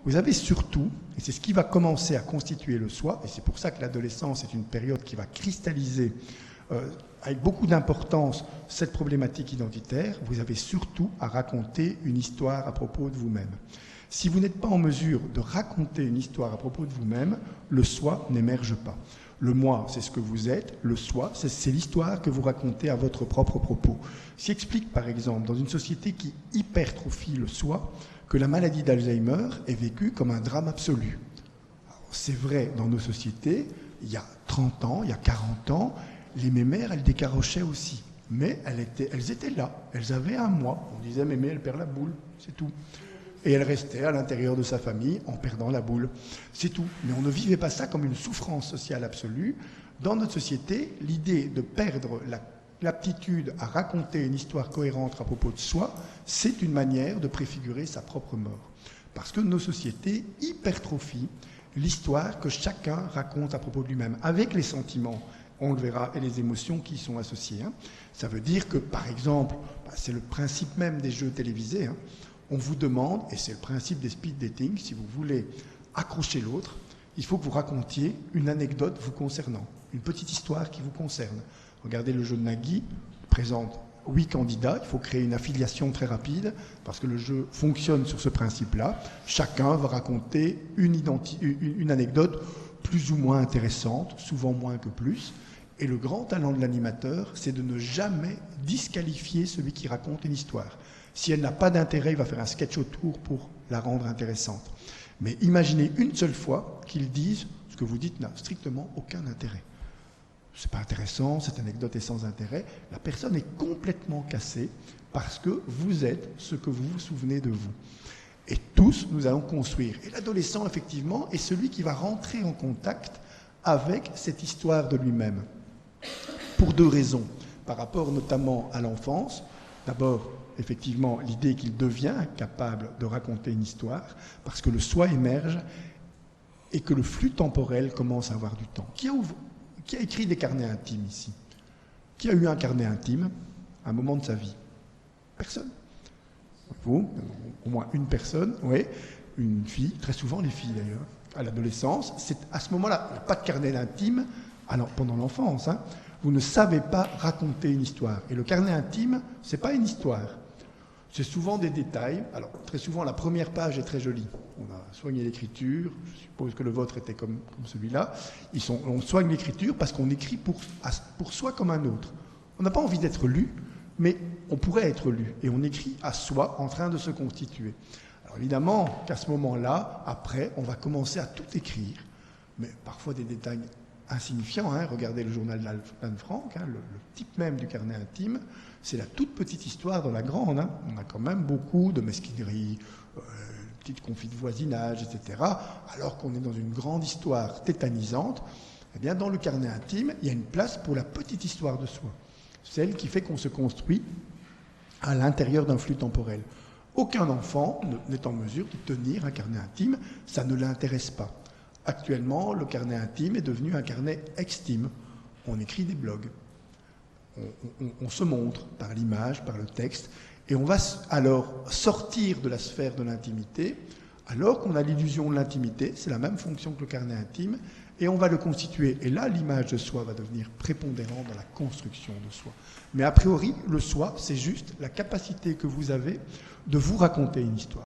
vous avez surtout, et c'est ce qui va commencer à constituer le soi, et c'est pour ça que l'adolescence est une période qui va cristalliser avec beaucoup d'importance cette problématique identitaire, vous avez surtout à raconter une histoire à propos de vous-même. Si vous n'êtes pas en mesure de raconter une histoire à propos de vous-même, le soi n'émerge pas. Le moi, c'est ce que vous êtes. Le soi, c'est l'histoire que vous racontez à votre propre propos. Ce qui explique, par exemple, dans une société qui hypertrophie le soi, que la maladie d'Alzheimer est vécue comme un drame absolu. C'est vrai dans nos sociétés, il y a 30 ans, il y a 40 ans, les mémères, elles décarochaient aussi. Mais elles étaient là, elles avaient un moi. On disait, mémé, elle perd la boule, c'est tout. Et elle restait à l'intérieur de sa famille en perdant la boule. C'est tout. Mais on ne vivait pas ça comme une souffrance sociale absolue. Dans notre société, l'idée de perdre l'aptitude à raconter une histoire cohérente à propos de soi, c'est une manière de préfigurer sa propre mort. Parce que nos sociétés hypertrophient l'histoire que chacun raconte à propos de lui-même, avec les sentiments, on le verra, et les émotions qui y sont associées. Ça veut dire que, par exemple, c'est le principe même des jeux télévisés, on vous demande, et c'est le principe des speed dating, si vous voulez accrocher l'autre, il faut que vous racontiez une anecdote vous concernant, une petite histoire qui vous concerne. Regardez le jeu de Nagui, il présente 8 candidats, il faut créer une affiliation très rapide, parce que le jeu fonctionne sur ce principe-là. Chacun va raconter une anecdote plus ou moins intéressante, souvent moins que plus. Et le grand talent de l'animateur, c'est de ne jamais disqualifier celui qui raconte une histoire. Si elle n'a pas d'intérêt, il va faire un sketch autour pour la rendre intéressante. Mais imaginez une seule fois qu'ils disent ce que vous dites n'a strictement aucun intérêt. C'est pas intéressant, cette anecdote est sans intérêt. La personne est complètement cassée parce que vous êtes ce que vous vous souvenez de vous. Et tous, nous allons construire. Et l'adolescent, effectivement, est celui qui va rentrer en contact avec cette histoire de lui-même. Pour 2 raisons. Par rapport notamment à l'enfance. D'abord, effectivement, l'idée qu'il devient capable de raconter une histoire, parce que le soi émerge et que le flux temporel commence à avoir du temps. Qui a écrit des carnets intimes ici? Qui a eu un carnet intime à un moment de sa vie? Personne. Vous, au moins une personne, oui, une fille, très souvent les filles d'ailleurs, à l'adolescence, c'est à ce moment-là, il n'y a pas de carnet intime pendant l'enfance. Vous ne savez pas raconter une histoire. Et le carnet intime, ce n'est pas une histoire. C'est souvent des détails. Alors, très souvent, la première page est très jolie. On a soigné l'écriture. Je suppose que le vôtre était comme celui-là. On soigne l'écriture parce qu'on écrit pour soi comme un autre. On n'a pas envie d'être lu, mais on pourrait être lu. Et on écrit à soi en train de se constituer. Alors, évidemment qu'à ce moment-là, après, on va commencer à tout écrire. Mais parfois des détails insignifiant, regardez le journal d'Anne Frank, le type même du carnet intime, c'est la toute petite histoire dans la grande. On a quand même beaucoup de mesquineries, petites conflits de voisinage, etc. Alors qu'on est dans une grande histoire tétanisante, eh bien dans le carnet intime, il y a une place pour la petite histoire de soi, celle qui fait qu'on se construit à l'intérieur d'un flux temporel. Aucun enfant n'est en mesure de tenir un carnet intime, ça ne l'intéresse pas. Actuellement, le carnet intime est devenu un carnet extime. On écrit des blogs. On se montre par l'image, par le texte, et on va alors sortir de la sphère de l'intimité, alors qu'on a l'illusion de l'intimité, c'est la même fonction que le carnet intime, et on va le constituer. Et là, l'image de soi va devenir prépondérante dans la construction de soi. Mais a priori, le soi, c'est juste la capacité que vous avez de vous raconter une histoire.